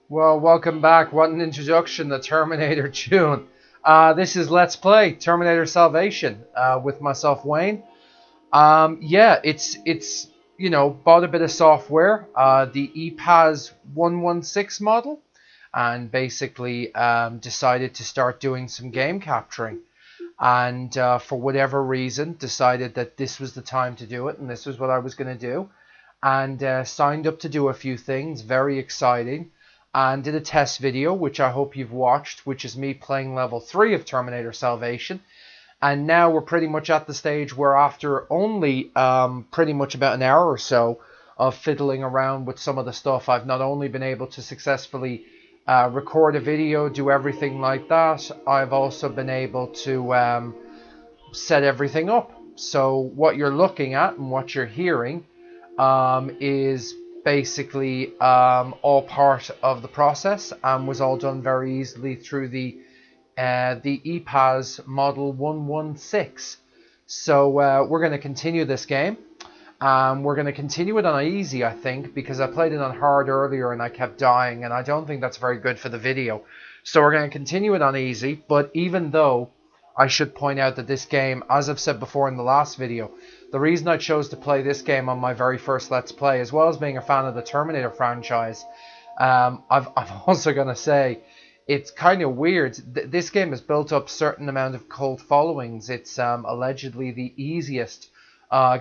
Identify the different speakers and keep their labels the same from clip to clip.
Speaker 1: Well, welcome back. What an introduction, the Terminator tune. This is Let's Play Terminator Salvation with myself, Wayne. Yeah, it's bought a bit of software, the EPAS 116 model, and basically decided to start doing some game capturing. And for whatever reason, decided that this was the time to do it, and this was what I was going to do. And signed up to do a few things, very exciting, and did a test video, which I hope you've watched, which is me playing level 3 of Terminator Salvation. And now we're pretty much at the stage where after only pretty much about an hour or so of fiddling around with some of the stuff, I've not only been able to successfully record a video, do everything like that, I've also been able to set everything up. So what you're looking at and what you're hearing is basically all part of the process and was all done very easily through the EPAS Model 116. So we're going to continue this game. We're going to continue it on easy, I think, because I played it on hard earlier and I kept dying, and I don't think that's very good for the video. So we're going to continue it on easy, but even though I should point out that this game, as I've said before in the last video, the reason I chose to play this game on my very first Let's Play, as well as being a fan of the Terminator franchise, I'm also going to say it's kind of weird. This game has built up a certain amount of cult followings. It's allegedly the easiest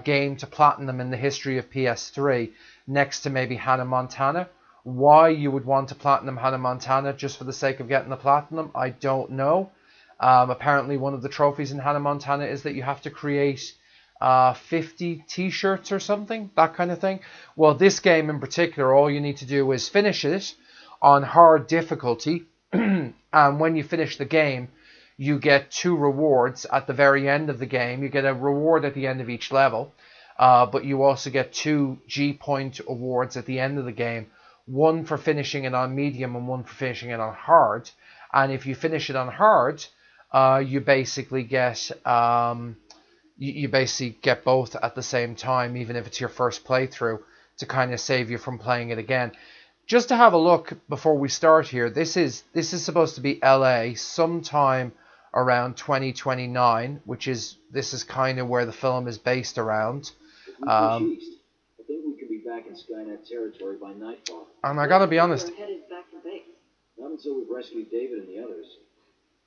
Speaker 1: game to platinum in the history of PS3, next to maybe Hannah Montana. Why you would want to platinum Hannah Montana just for the sake of getting the platinum, I don't know. Apparently one of the trophies in Hannah Montana is that you have to create 50 t-shirts or something, that kind of thing. Well, this game in particular, all you need to do is finish it on hard difficulty. And when you finish the game, you get 2 rewards at the very end of the game. You get a reward at the end of each level, but you also get 2 G-point awards at the end of the game. One for finishing it on medium and one for finishing it on hard. And if you finish it on hard, you basically get you basically get both at the same time, even if it's your first playthrough, to kind of save you from playing it again. Just to have a look before we start here, this is supposed to be LA sometime around 2029, this is kind of where the film is based around.
Speaker 2: I think we could be back in Skynet territory by nightfall.
Speaker 1: And I gotta be honest.
Speaker 3: We're headed back to base.
Speaker 2: Not until we've rescued David and the others.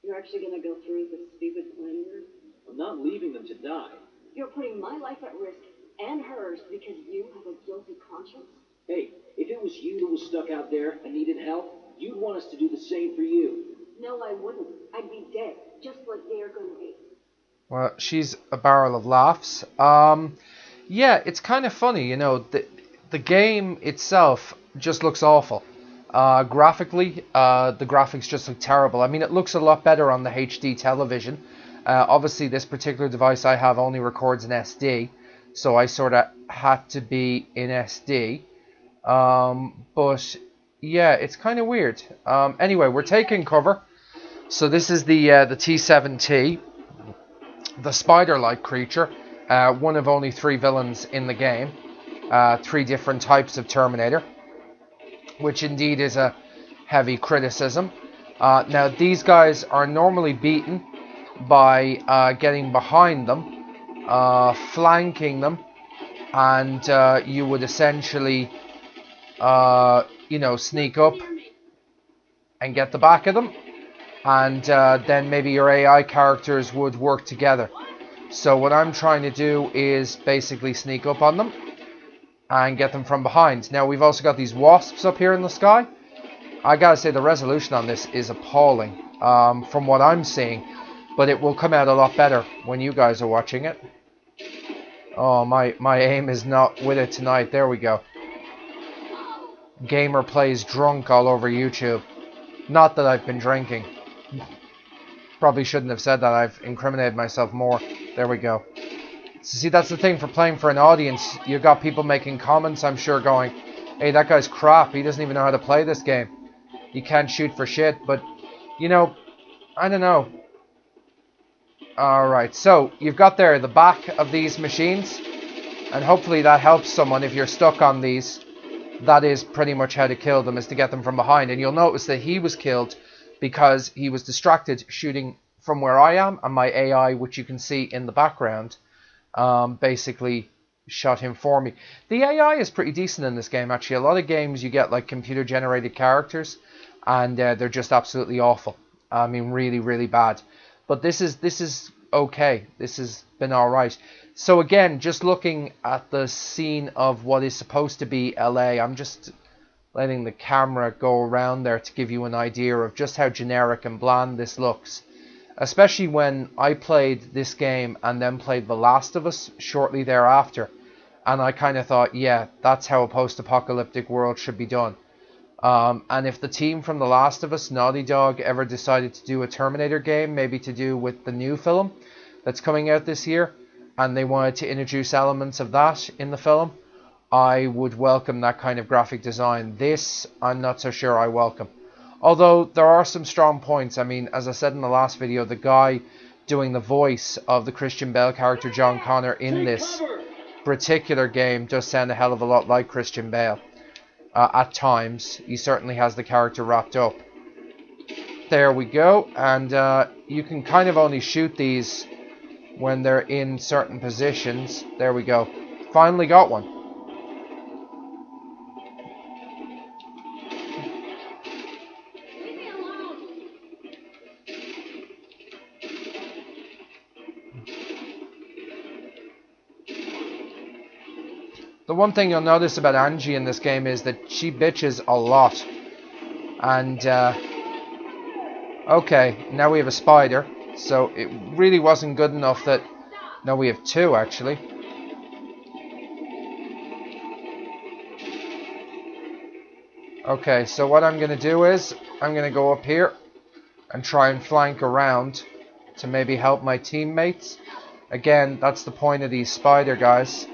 Speaker 3: You're actually gonna go through this stupid plan?
Speaker 2: I'm not leaving them to die.
Speaker 3: You're putting my life at risk and hers because you have a guilty conscience?
Speaker 2: Hey, if it was you that was stuck out there and needed help, you'd want us to do the same for you.
Speaker 3: No, I wouldn't. I'd be dead, just like they're gonna be.
Speaker 1: Well, she's a barrel of laughs. Yeah, it's kind of funny, the game itself just looks awful. Graphically, the graphics just look terrible. I mean, it looks a lot better on the HD television. Obviously, this particular device I have only records in SD, so I sort of had to be in SD. But yeah, it's kind of weird. Anyway, we're taking cover. So this is the T7T, the spider-like creature, one of only 3 villains in the game, 3 different types of Terminator, which indeed is a heavy criticism. Now these guys are normally beaten by getting behind them, flanking them, and you would essentially sneak up and get the back of them, and then maybe your AI characters would work together. So what I'm trying to do is basically sneak up on them and get them from behind. Now we've also got these wasps up here in the sky. I gotta say the resolution on this is appalling from what I'm seeing, but it will come out a lot better when you guys are watching it. Oh, my aim is not with it tonight. There we go. Gamer plays drunk all over YouTube. Not that I've been drinking. Probably shouldn't have said that. I've incriminated myself more. There we go. See, that's the thing for playing for an audience. You've got people making comments, I'm sure, going, hey, that guy's crap. He doesn't even know how to play this game. He can't shoot for shit. But, I don't know. Alright, so you've got there the back of these machines. And hopefully that helps someone if you're stuck on these. that is pretty much how to kill them, is to get them from behind. And you'll notice that he was killed because he was distracted shooting from where I am, and my AI, which you can see in the background, basically shot him for me. The AI is pretty decent in this game, actually. A lot of games you get like computer generated characters, and they're just absolutely awful. I mean, really, really bad. But this is okay. This has been all right. So again, just looking at the scene of what is supposed to be LA, I'm just letting the camera go around there to give you an idea of just how generic and bland this looks. Especially when I played this game and then played The Last of Us shortly thereafter. And I kind of thought, yeah, that's how a post-apocalyptic world should be done. And if the team from The Last of Us, Naughty Dog, ever decided to do a Terminator game, maybe to do with the new film that's coming out this year, and they wanted to introduce elements of that in the film, I would welcome that kind of graphic design. This, I'm not so sure I welcome. Although there are some strong points. I mean, as I said in the last video, the guy doing the voice of the Christian Bale character John Connor in this particular game does sound a hell of a lot like Christian Bale. At times, he certainly has the character wrapped up. There we go, and you can kind of only shoot these when they're in certain positions. There we go. Finally got one. The one thing you'll notice about Angie in this game is that she bitches a lot. And, okay, now we have a spider. So it really wasn't good enough that... No, we have two, actually. Okay, so what I'm going to do is, I'm going to go up here and try and flank around to maybe help my teammates. Again, that's the point of these spider guys.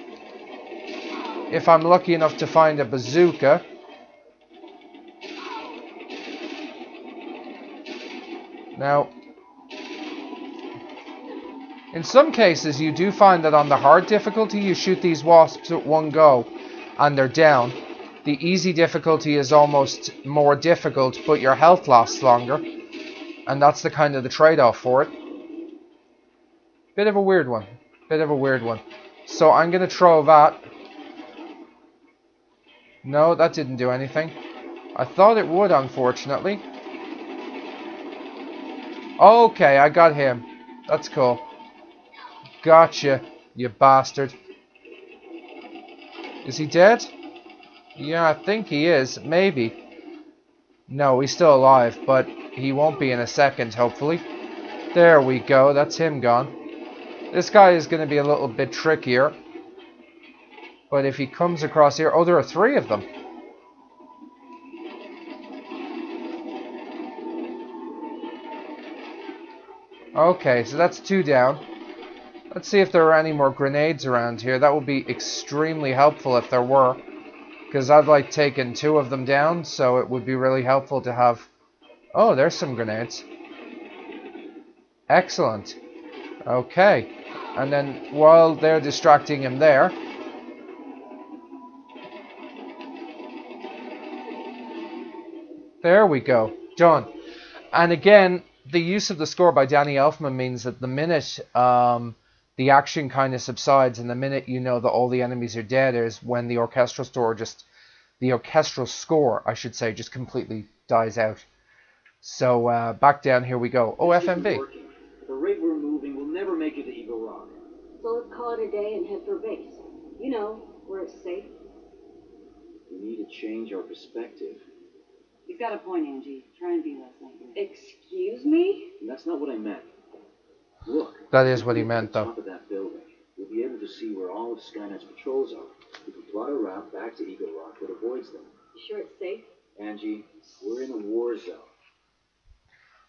Speaker 1: If I'm lucky enough to find a bazooka. Now, in some cases you do find that on the hard difficulty you shoot these wasps at one go and they're down. The easy difficulty is almost more difficult, but your health lasts longer. And that's the kind of the trade-off for it. Bit of a weird one. Bit of a weird one. So I'm going to throw that. No, that didn't do anything. I thought it would, unfortunately. Okay, I got him. That's cool. Gotcha, you bastard. Is he dead? Yeah, I think he is. Maybe. No, he's still alive, but he won't be in a second, hopefully. There we go. That's him gone. This guy is going to be a little bit trickier. But if he comes across here... Oh, there are three of them. Okay, so that's two down. Let's see if there are any more grenades around here. That would be extremely helpful if there were. Because I've like taken two of them down, so it would be really helpful to have... Oh, there's some grenades. Excellent. Okay. And then while they're distracting him there... There we go. Done. And again, the use of the score by Danny Elfman means that the minute the action kind of subsides and the minute you know that all the enemies are dead is when the orchestral score, I should say, just completely dies out. So back down here we go. Oh, FMV.
Speaker 2: The rate we're moving will never make it to Eagle Rock.
Speaker 3: So let's call it a day and head for base. You know, where it's safe.
Speaker 2: We need to change our perspective.
Speaker 4: You've got a point, Angie. Try and be less negative.
Speaker 3: Excuse me?
Speaker 2: And that's not what I meant. Look.
Speaker 1: That is what he meant, though.
Speaker 2: Top of that building, we'll be able to see where all of Skynet's patrols are. We can plot a route back to Eagle Rock that avoids them.
Speaker 3: You sure it's safe?
Speaker 2: Angie, we're in a war zone.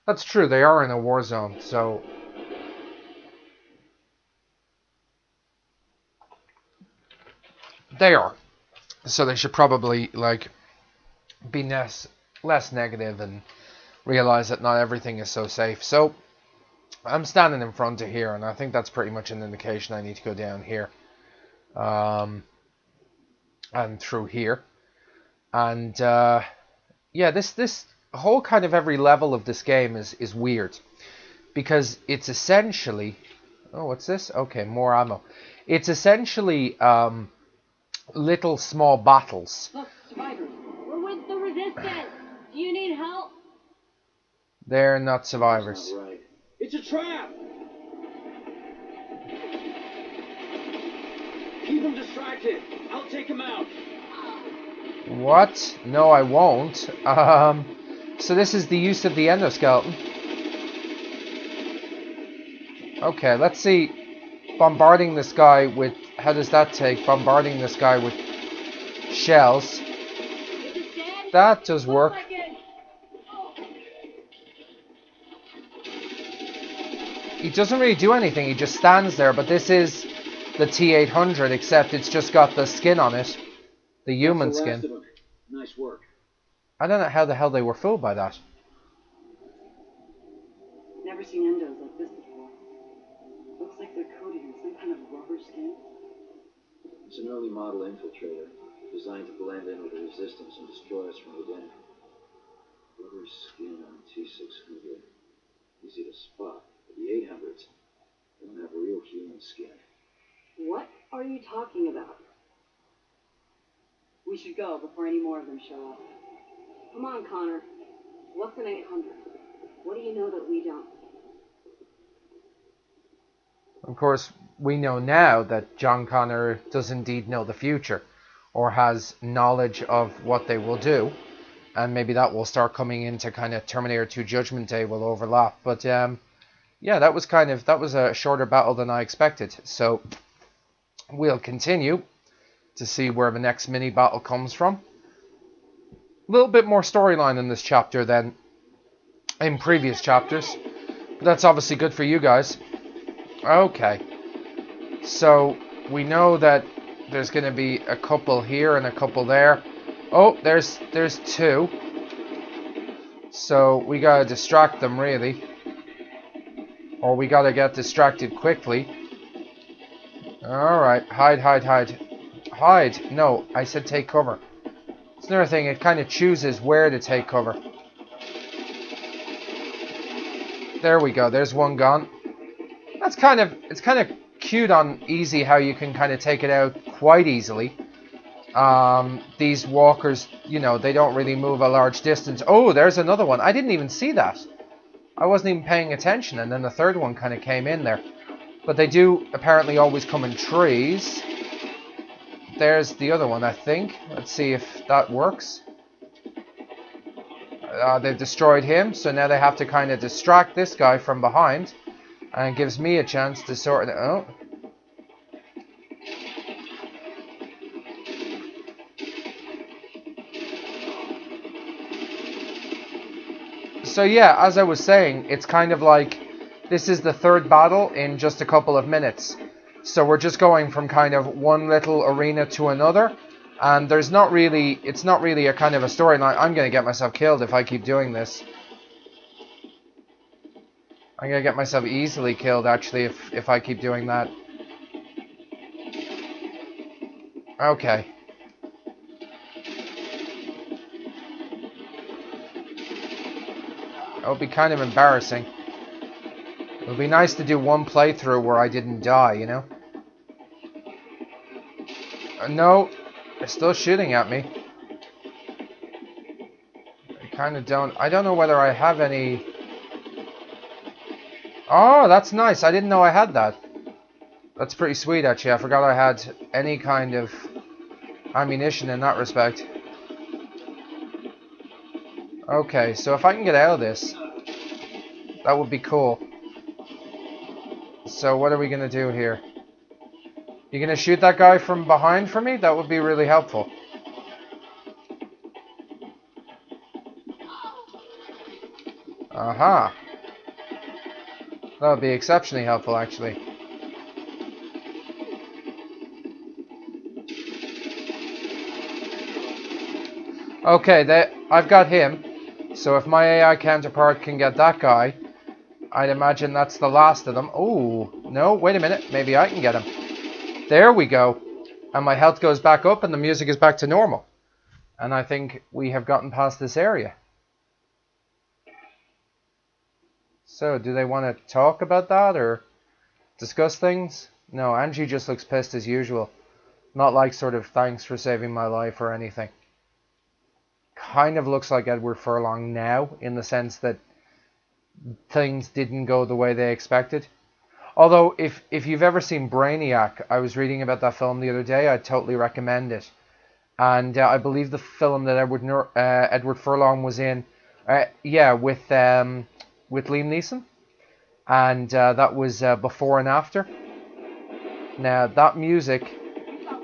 Speaker 1: That's true. They are in a war zone, so... They are. So they should probably, like, be less negative and realize that not everything is so safe. So I'm standing in front of here, and I think that's pretty much an indication I need to go down here and through here. And yeah, this whole kind of every level of this game is weird, because it's essentially, oh, what's this? Okay, more ammo. It's essentially little small battles.
Speaker 4: Look, survivors.
Speaker 3: We're with the resistance. Do you need help?
Speaker 1: They're not
Speaker 2: That's
Speaker 1: survivors.
Speaker 2: not right. It's a trap! Keep them distracted. I'll take them out.
Speaker 1: What? No, I won't. So this is the use of the endoskeleton. Okay, let's see. Bombarding this guy with... How does that take? Bombarding this guy with shells.
Speaker 3: Is it dead?
Speaker 1: That does work.
Speaker 3: Looks like it.
Speaker 1: He doesn't really do anything. He just stands there. But this is the T-800, except it's just got the skin on it. The human
Speaker 2: That's the last
Speaker 1: skin.
Speaker 2: of them. Nice work.
Speaker 1: I don't know how the hell they were fooled by that.
Speaker 4: Never seen endos like this before. Looks like they're coated in some kind of rubber skin.
Speaker 2: It's an early model infiltrator, designed to blend in with the resistance and destroy us from within. Rubber skin on T-600. Easy to spot. But the 800s, they don't have real human skin.
Speaker 3: What are you talking about?
Speaker 4: We should go before any more of them show up.
Speaker 3: Come on, Connor. What's an 800? What do you know that we don't?
Speaker 1: Of course, we know now that John Connor does indeed know the future, or has knowledge of what they will do, and maybe that will start coming into kind of Terminator 2 Judgment Day will overlap. But yeah, that was a shorter battle than I expected. So we'll continue to see where the next mini battle comes from. A little bit more storyline in this chapter than in previous chapters, but that's obviously good for you guys. Okay, so we know that there's going to be a couple here and a couple there. Oh, there's two. So we got to distract them, really. Or we got to get distracted quickly. Alright, hide. Hide. No, I said take cover. It's another thing, it kind of chooses where to take cover. There we go, there's one gone. It's kind of cute on easy how you can kind of take it out quite easily. These walkers, you know, they don't really move a large distance. Oh, there's another one. I didn't even see that. I wasn't even paying attention, and then the third one kind of came in there. But they do apparently always come in trees. There's the other one, I think. Let's see if that works. They've destroyed him, so now they have to kind of distract this guy from behind. And it gives me a chance to sort it out. So yeah, as I was saying, it's kind of like this is the third battle in just a couple of minutes. So we're just going from kind of one little arena to another. And it's not really a kind of a storyline. I'm going to get myself killed if I keep doing this. I'm going to get myself easily killed, actually, if I keep doing that. Okay. It would be kind of embarrassing. It would be nice to do one playthrough where I didn't die, you know? No, they're still shooting at me. I don't know whether I have any... Oh, that's nice. I didn't know I had that. That's pretty sweet, actually. I forgot I had any kind of ammunition in that respect. Okay, so if I can get out of this, that would be cool. So what are we going to do here? You going to shoot that guy from behind for me? That would be really helpful. Aha. That would be exceptionally helpful, actually. Okay, I've got him. So if my AI counterpart can get that guy, I'd imagine that's the last of them. Oh, no, wait a minute. Maybe I can get him. There we go. And my health goes back up and the music is back to normal. And I think we have gotten past this area. So, do they want to talk about that or discuss things? No, Angie just looks pissed as usual. Not like sort of thanks for saving my life or anything. Kind of looks like Edward Furlong now, in the sense that things didn't go the way they expected. Although, if you've ever seen Brainiac, I was reading about that film the other day, I'd totally recommend it. And I believe the film that Edward Furlong was in, with Liam Neeson. And that was before and after. Now, that music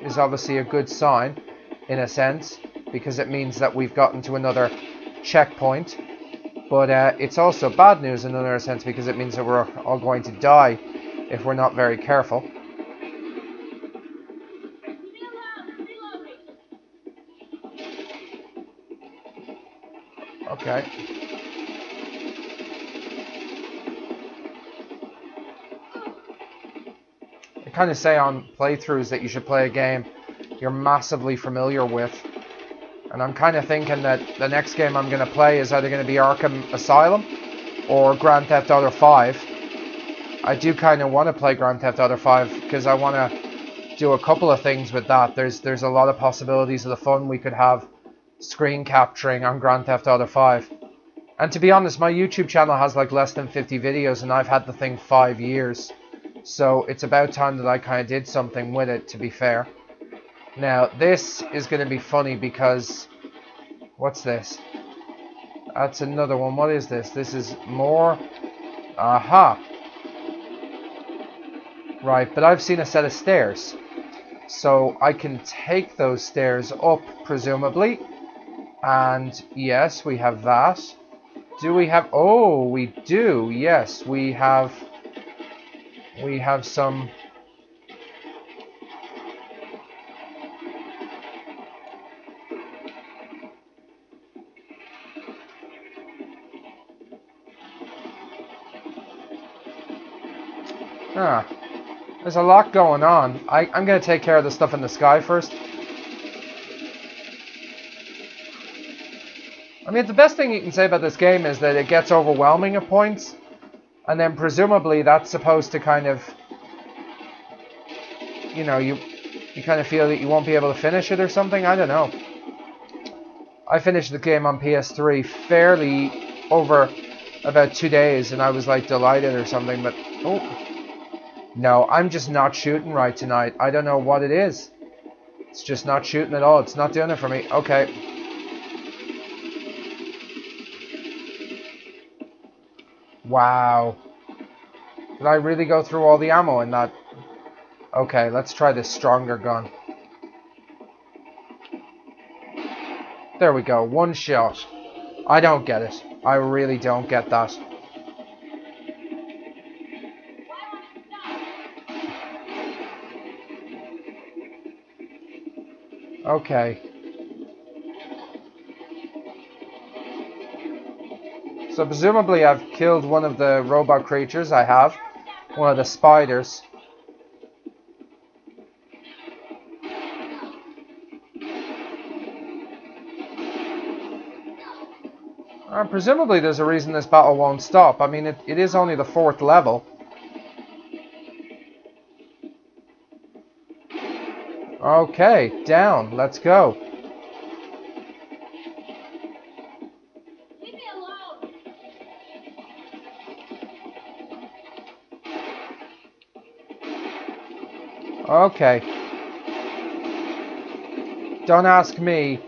Speaker 1: is obviously a good sign, in a sense, because it means that we've gotten to another checkpoint. But it's also bad news in another sense, because it means that we're all going to die if we're not very careful. Okay. They kind of say on playthroughs that you should play a game you're massively familiar with. And I'm kind of thinking that the next game I'm going to play is either going to be Arkham Asylum or Grand Theft Auto 5. I do kind of want to play Grand Theft Auto 5 because I want to do a couple of things with that. There's a lot of possibilities of the fun we could have screen capturing on Grand Theft Auto 5. And to be honest, my YouTube channel has like less than 50 videos and I've had the thing 5 years. So it's about time that I kind of did something with it, to be fair. Now, this is going to be funny because... What's this? That's another one. What is this? This is more... Aha! Right, but I've seen a set of stairs. So I can take those stairs up, presumably. And yes, we have that. Do we have... Oh, we do. Yes, we have some... There's a lot going on. I'm going to take care of the stuff in the sky first. I mean, the best thing you can say about this game is that it gets overwhelming at points. And then presumably that's supposed to kind of... You know, you kind of feel that you won't be able to finish it or something. I don't know. I finished the game on PS3 fairly over about 2 days. And I was like delighted or something. But, oh... No, I'm just not shooting right tonight. I don't know what it is. It's just not shooting at all. It's not doing it for me. Okay. Wow. Did I really go through all the ammo in that? Okay, let's try this stronger gun. There we go. One shot. I don't get it. I really don't get that. Okay. So presumably I've killed one of the robot creatures. I have. One of the spiders. Presumably there's a reason this battle won't stop. I mean, it is only the 4th level. Okay, down. Let's go.
Speaker 3: Leave me alone.
Speaker 1: Okay. Don't ask me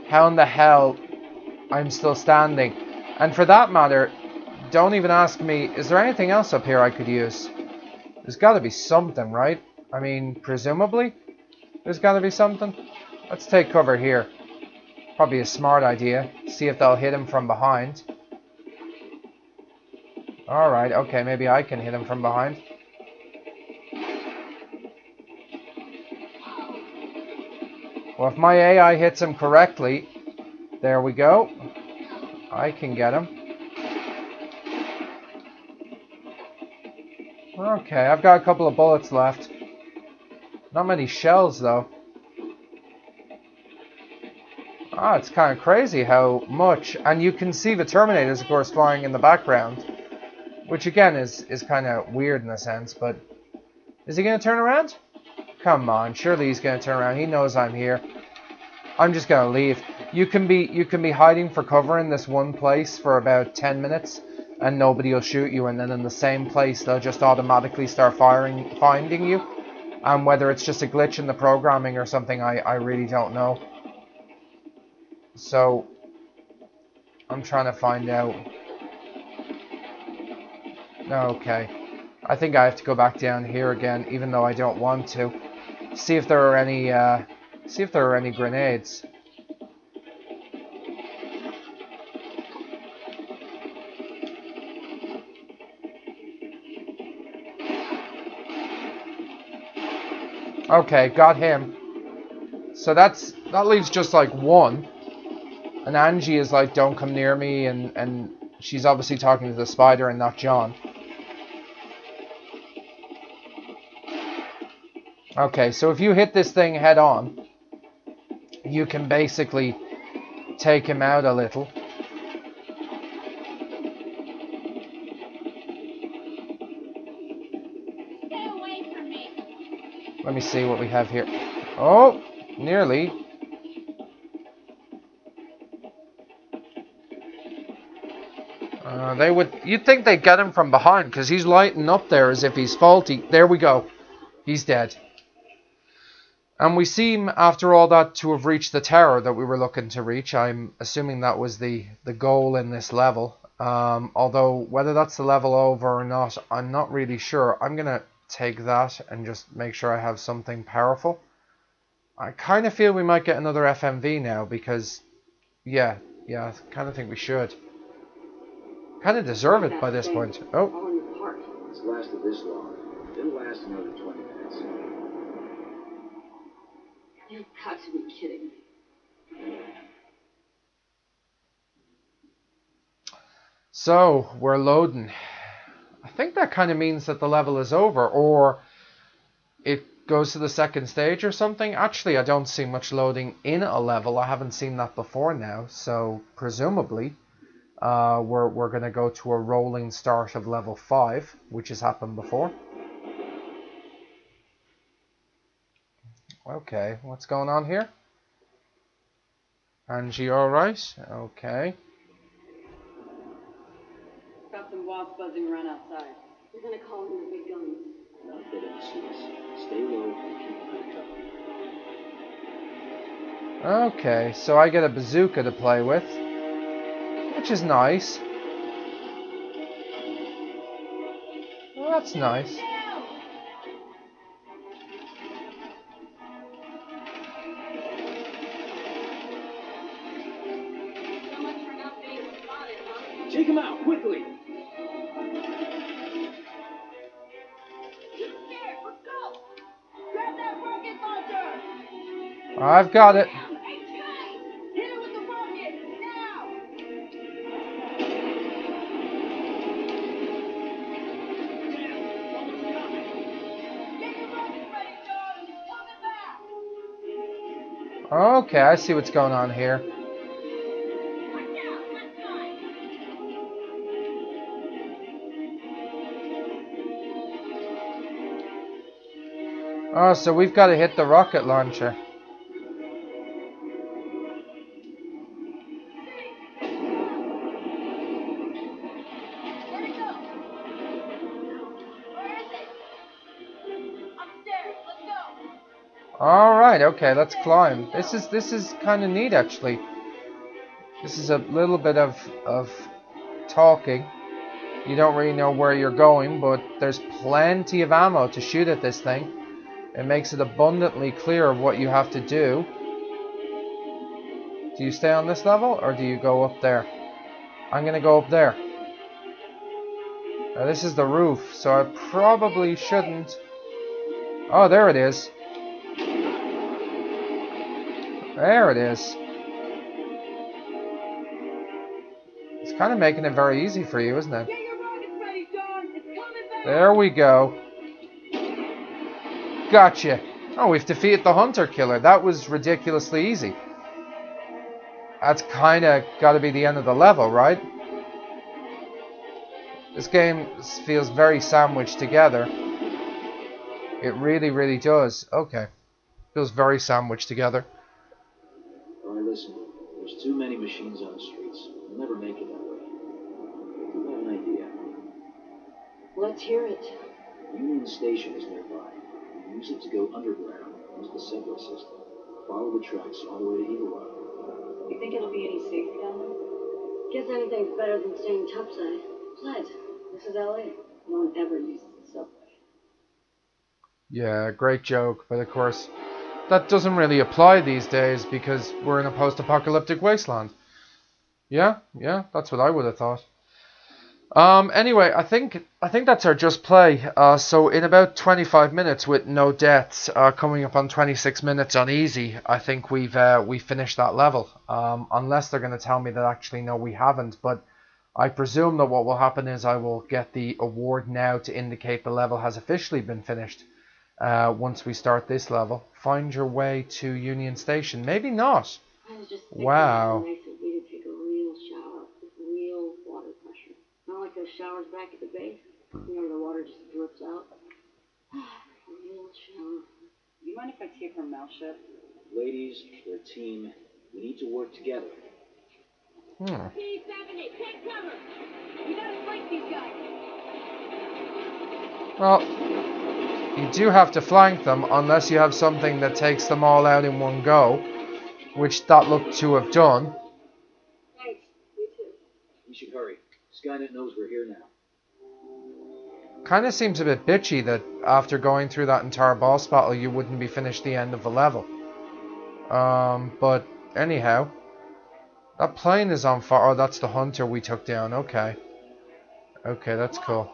Speaker 1: how in the hell I'm still standing. And for that matter, don't even ask me, is there anything else up here I could use? There's got to be something, right? I mean, presumably, there's got to be something. Let's take cover here. Probably a smart idea. See if they'll hit him from behind. Alright, okay, maybe I can hit him from behind. Well, if my AI hits him correctly, there we go. I can get him. Okay, I've got a couple of bullets left. Not many shells, though. Oh, it's kind of crazy how much. And you can see the Terminators, of course, flying in the background. Which, again, is kind of weird in a sense. But is he going to turn around? Come on, surely he's going to turn around. He knows I'm here. I'm just going to leave. You can be hiding for cover in this one place for about 10 minutes. And nobody will shoot you. And then in the same place, they'll just automatically start finding you. And whether it's just a glitch in the programming or something, I really don't know. So, I'm trying to find out. Okay. I think I have to go back down here again, even though I don't want to. See if there are any grenades. Okay, got him. So that leaves just like one. And Angie is like, don't come near me, and she's obviously talking to the spider and not John. Okay, so if you hit this thing head on, you can basically take him out a little.
Speaker 3: Stay away from me.
Speaker 1: Let me see what we have here. Oh, nearly. You'd think they'd get him from behind, because he's lighting up there as if he's faulty. There we go. He's dead. And we seem, after all that, to have reached the tower that we were looking to reach. I'm assuming that was the goal in this level. Although, whether that's the level over or not, I'm not really sure. I'm going to take that and just make sure I have something powerful. I kind of feel we might get another FMV now, because, yeah, I kind of think we should. Kind of deserve it by this point. Oh.
Speaker 4: Falling apart.
Speaker 2: It's lasted this long. It'll last another 20 minutes.
Speaker 4: You've got to be kidding me.
Speaker 1: So, we're loading. I think that kind of means that the level is over, or it goes to the second stage or something. Actually, I don't see much loading in a level. I haven't seen that before now, so presumably we're going to go to a rolling start of level 5, which has happened before. Okay, what's going on here? Angie, alright? Okay.
Speaker 4: Got some wasps buzzing around outside.
Speaker 3: We're gonna call in the big guns.
Speaker 2: Not that it sees. Stay low and keep under cover.
Speaker 1: Okay, so I get a bazooka to play with, which is nice. Well, that's nice.
Speaker 3: So much for not being spotted, huh?
Speaker 2: Take him out, quickly!
Speaker 3: Keep scared. Let's go. Grab that rocket launcher.
Speaker 1: I've got it.
Speaker 3: Hey, guys! Hit it with the rocket now! Get your rockets ready, John. It's coming back.
Speaker 1: Okay, I see what's going on here.
Speaker 3: Watch out! Left side.
Speaker 1: Oh, so we've got to hit the rocket launcher.
Speaker 3: Where'd it go? Where is it? Upstairs. Let's go.
Speaker 1: Alright, okay, let's climb. This is kind of neat, actually. This is a little bit of talking. You don't really know where you're going, but there's plenty of ammo to shoot at this thing. It makes it abundantly clear of what you have to do. Do you stay on this level, or do you go up there? I'm going to go up there. Now, this is the roof, so I probably shouldn't... Oh, there it is. There it is. It's kind of making it very easy for you, isn't it?
Speaker 3: Get your rockets ready, John. It's coming back.
Speaker 1: There we go. Gotcha. Oh, we've defeated the hunter killer. That was ridiculously easy. that's kind of got to be the end of the level, right? This game feels very sandwiched together. It really, really does. Okay. Feels very sandwiched together.
Speaker 2: Alright, listen. There's too many machines on the streets. We'll never make it that way. I have an idea.
Speaker 3: Let's hear it.
Speaker 2: Union Station is nearby. We use it to go underground into the subway system. Follow the tracks all the way to Eagle.
Speaker 4: You think it'll be any safer down there?
Speaker 3: Guess anything's better than staying topside. Besides, this is LA. No one ever uses the subway.
Speaker 1: Yeah, great joke, but of course that doesn't really apply these days because we're in a post-apocalyptic wasteland. Yeah, that's what I would have thought. Anyway, I think that's our just play. So in about 25 minutes with no deaths, coming up on 26 minutes on easy, I think we finished that level. Unless they're going to tell me that actually no, we haven't. But I presume that what will happen is I will get the award now to indicate the level has officially been finished. Once we start this level, find your way to Union Station. Maybe not.
Speaker 3: I was just thinking
Speaker 1: Wow.
Speaker 3: how nice it would be to take a real shower with real water pressure. Not like those showers back at the base. You know, the water just drips out. Real shower.
Speaker 4: You mind if I take her mouth shut?
Speaker 2: Ladies, we're a team. We need to work together.
Speaker 3: P-70, take cover! We gotta fight these guys!
Speaker 1: Well, you do have to flank them unless you have something that takes them all out in one go, which that looked to have done.
Speaker 3: Thanks, you too.
Speaker 2: We should hurry. Skynet knows we're here now.
Speaker 1: Kind of seems a bit bitchy that after going through that entire boss battle you wouldn't be finished the end of the level. But anyhow, that plane is on fire. Oh, that's the hunter we took down. Okay, that's cool.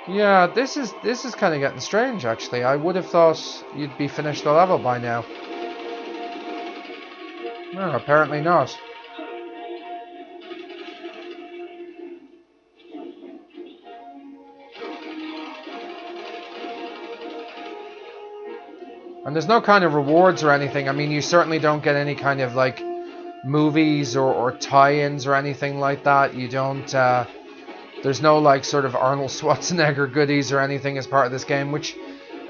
Speaker 1: Yeah, this is kind of getting strange actually. I would have thought you'd be finished the level by now. No, apparently not. And there's no kind of rewards or anything. I mean, you certainly don't get any kind of like movies or tie-ins or anything like that. You don't. There's no like sort of Arnold Schwarzenegger goodies or anything as part of this game, which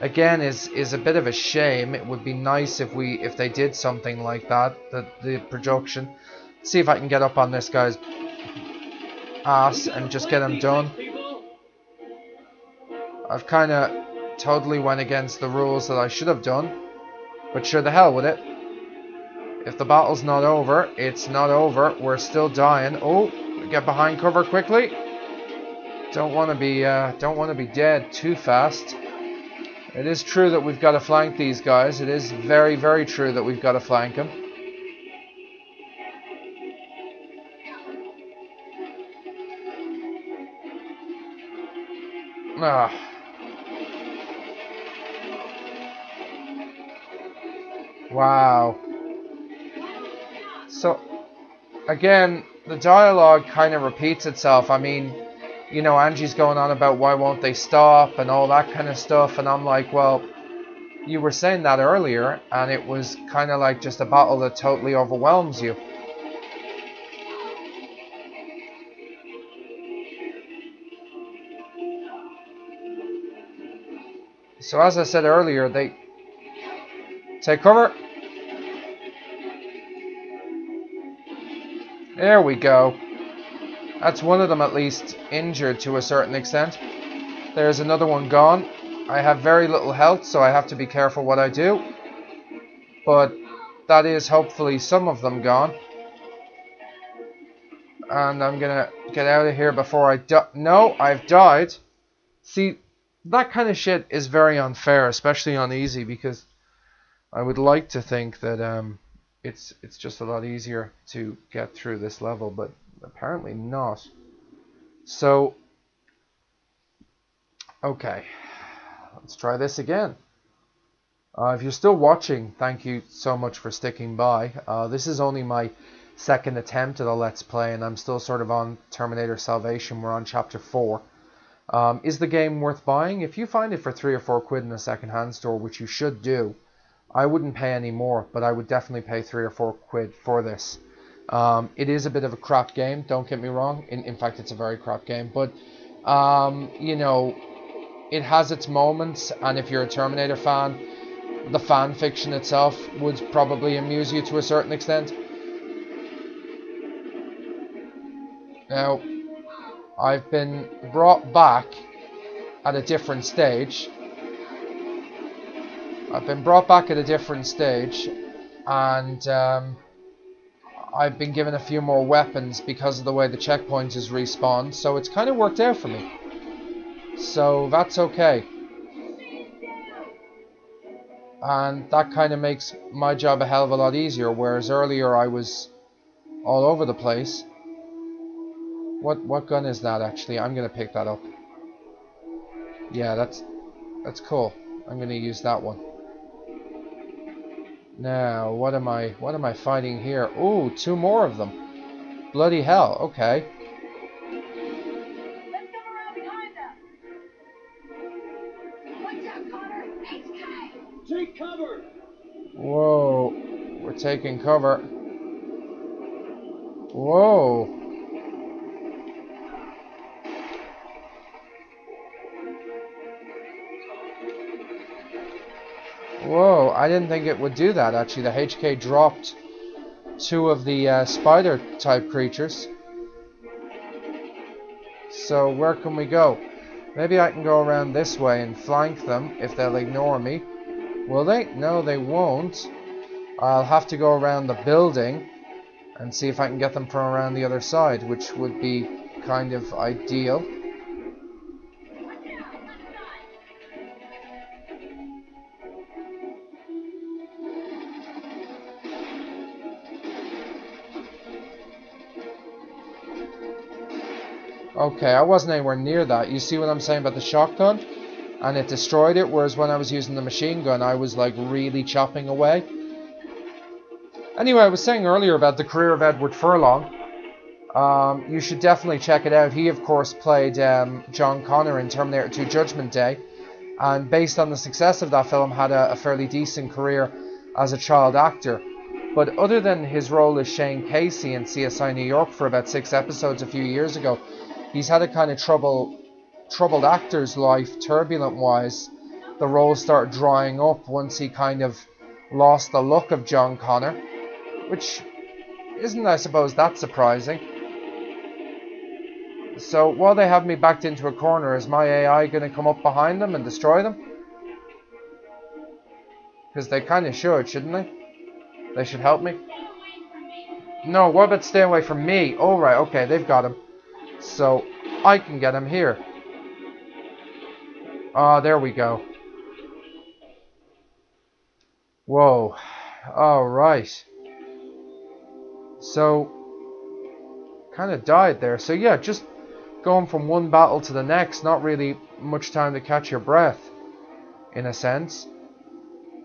Speaker 1: again is a bit of a shame. It would be nice if they did something like that. The production. Let's see if I can get up on this guy's ass and just get him done. I've kind of totally went against the rules that I should have done, but sure the hell with it. If the battle's not over, it's not over. We're still dying. Oh, get behind cover quickly. Don't want to be dead too fast. It is true that we've got to flank these guys. It is very, very true that we've got to flank them. Ah. Wow. So, again, the dialogue kind of repeats itself. I mean, you know, Angie's going on about why won't they stop and all that kind of stuff. And I'm like, well, you were saying that earlier, and it was kind of like just a battle that totally overwhelms you. So as I said earlier, they take cover. There we go. That's one of them at least injured to a certain extent. There's another one gone. I have very little health, so I have to be careful what I do. But that is hopefully some of them gone. And I'm gonna get out of here before I die. No, I've died. See, that kind of shit is very unfair, especially on easy, because I would like to think that it's just a lot easier to get through this level, but apparently not. So, okay, let's try this again. If you're still watching, thank you so much for sticking by. This is only my second attempt at a Let's Play, and I'm still sort of on Terminator Salvation. We're on Chapter 4. Is the game worth buying? If you find it for £3 or £4 in a second-hand store, which you should do, I wouldn't pay any more, but I would definitely pay £3 or £4 for this. It is a bit of a crap game, don't get me wrong. In fact, it's a very crap game, but you know, it has its moments, and if you're a Terminator fan, the fan fiction itself would probably amuse you to a certain extent. Now, I've been brought back at a different stage. And I've been given a few more weapons because of the way the checkpoint is respawned, so it's kind of worked out for me. So that's okay. And that kind of makes my job a hell of a lot easier, whereas earlier I was all over the place. What gun is that actually? I'm gonna pick that up. Yeah, that's cool. I'm gonna use that one. Now, what am I fighting here? Ooh, 2 more of them. Bloody hell, okay.
Speaker 5: Let's come around behind them. Watch out, Connor. HK.
Speaker 2: Take cover!
Speaker 1: Whoa, we're taking cover. Whoa. Whoa, I didn't think it would do that actually. The HK dropped 2 of the spider type creatures. So where can we go? Maybe I can go around this way and flank them if they'll ignore me. Will they? No, they won't. I'll have to go around the building and see if I can get them from around the other side, which would be kind of ideal. Okay, I wasn't anywhere near that. You see what I'm saying about the shotgun? And it destroyed it, whereas when I was using the machine gun, I was like really chopping away. Anyway, I was saying earlier about the career of Edward Furlong. You should definitely check it out. He, of course, played John Connor in Terminator 2 Judgment Day. And based on the success of that film, had a fairly decent career as a child actor. But other than his role as Shane Casey in CSI New York for about 6 episodes a few years ago, he's had a kind of troubled actor's life, turbulent-wise. The role started drying up once he kind of lost the look of John Connor, which isn't, I suppose, that surprising. So while they have me backed into a corner, is my AI going to come up behind them and destroy them? Because they kind of should, shouldn't they? They should help me. No, what about stay away from me? Oh, right, okay, they've got him. So I can get him here. Ah, there we go. Whoa. Alright. So, kind of died there. So yeah, just going from one battle to the next. Not really much time to catch your breath, in a sense.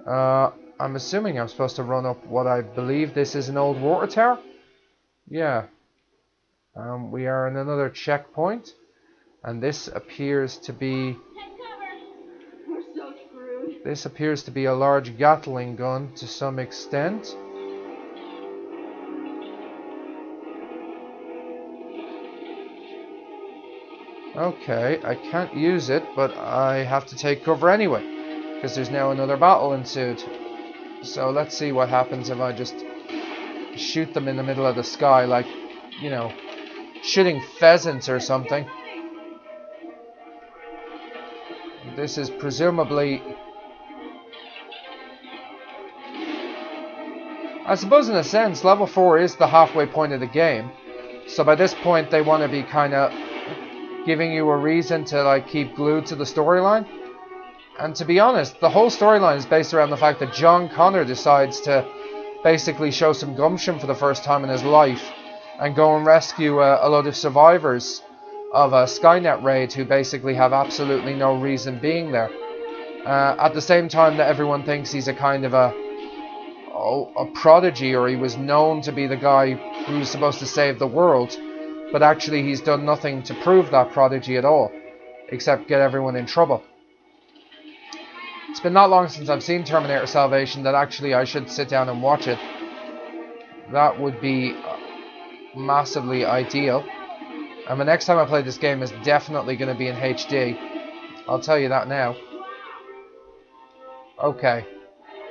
Speaker 1: I'm assuming I'm supposed to run up what I believe this is an old water tower. Yeah. We are in another checkpoint. And this appears to be...
Speaker 3: We're so screwed.
Speaker 1: This appears to be a large Gatling gun to some extent. Okay, I can't use it, but I have to take cover anyway, because there's now another battle ensued. So let's see what happens if I just shoot them in the middle of the sky, like, you know, shooting pheasants or something. This is presumably... I suppose in a sense, level 4 is the halfway point of the game. So by this point they want to be kind of giving you a reason to like keep glued to the storyline. And to be honest, the whole storyline is based around the fact that John Connor decides to basically show some gumption for the first time in his life and go and rescue a load of survivors of a Skynet raid who basically have absolutely no reason being there. At the same time that everyone thinks he's a kind of a prodigy, or he was known to be the guy who's supposed to save the world, but actually he's done nothing to prove that prodigy at all, except get everyone in trouble. It's been that long since I've seen Terminator Salvation that actually I should sit down and watch it. That would be massively ideal. And the next time I play this game is definitely going to be in HD. I'll tell you that now. Okay.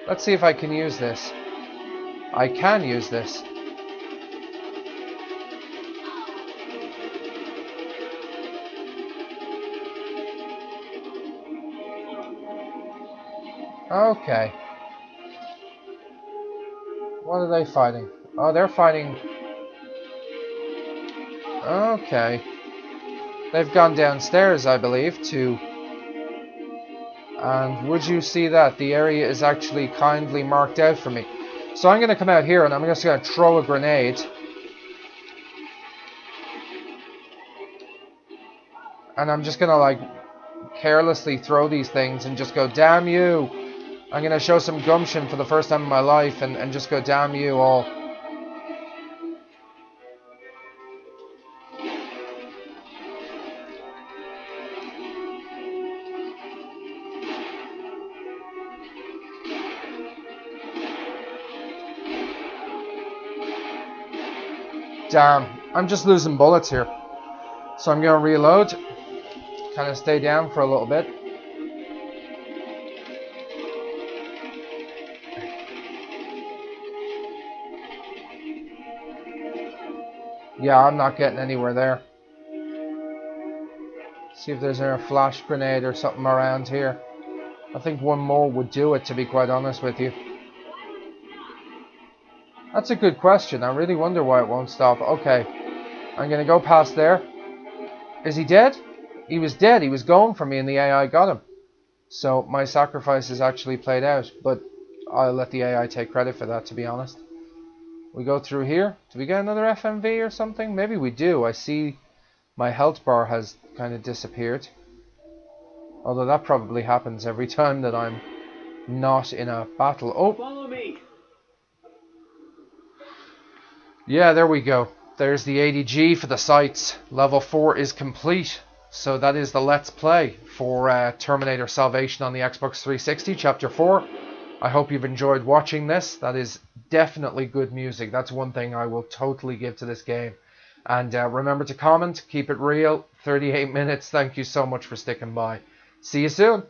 Speaker 1: Let's see if I can use this. I can use this. Okay. What are they fighting? Oh, they're fighting... Okay. They've gone downstairs, I believe, to... And would you see that? The area is actually kindly marked out for me. So I'm going to come out here and I'm just going to throw a grenade. And I'm just going to, like, carelessly throw these things and just go, damn you. I'm going to show some gumption for the first time in my life and just go, damn you all. Damn, I'm just losing bullets here. So I'm going to reload. Kind of stay down for a little bit. Yeah, I'm not getting anywhere there. See if there's a flash grenade or something around here. I think one more would do it, to be quite honest with you. That's a good question. I really wonder why it won't stop. Okay, I'm going to go past there. Is he dead? He was dead. He was going for me and the AI got him. So my sacrifice is actually played out. But I'll let the AI take credit for that, to be honest. We go through here. Do we get another FMV or something? Maybe we do. I see my health bar has kind of disappeared. Although that probably happens every time that I'm not in a battle. Oh!
Speaker 2: Follow me!
Speaker 1: Yeah, there we go. There's the 80G for the sights. Level 4 is complete. So that is the Let's Play for Terminator Salvation on the Xbox 360, Chapter 4. I hope you've enjoyed watching this. That is definitely good music. That's one thing I will totally give to this game. And remember to comment, keep it real. 38 minutes. Thank you so much for sticking by. See you soon.